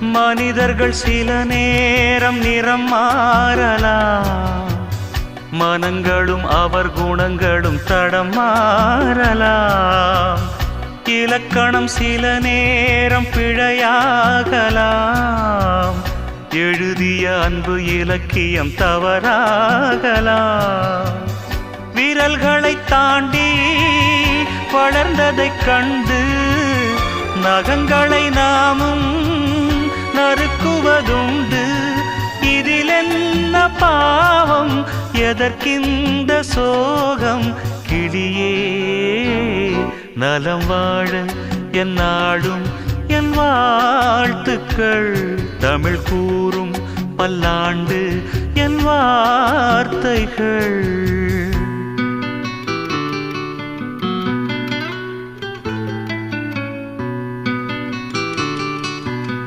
மனிதர்கள் சில நேரம் நிறம் மாறலாம், மனங்களும் அவர் குணங்களும் தடம் மாறலாம். இலக்கணம் சில நேரம் பிழையாகலாம், எழுதிய அன்பு இலக்கியம் தவறாகலாம். விரல்களை தாண்டி வளர்ந்ததைக் கண்டு நகங்களை நாமும் நறுக்குவதுண்டு. இதில் என்ன பாவம், எதற்கிந்த சோகம்? கிளியே நலம் வாழ என் நாடும் என் வாழ்த்துக்கள், தமிழ் கூறும் பல்லாண்டு என் வார்த்தைகள்.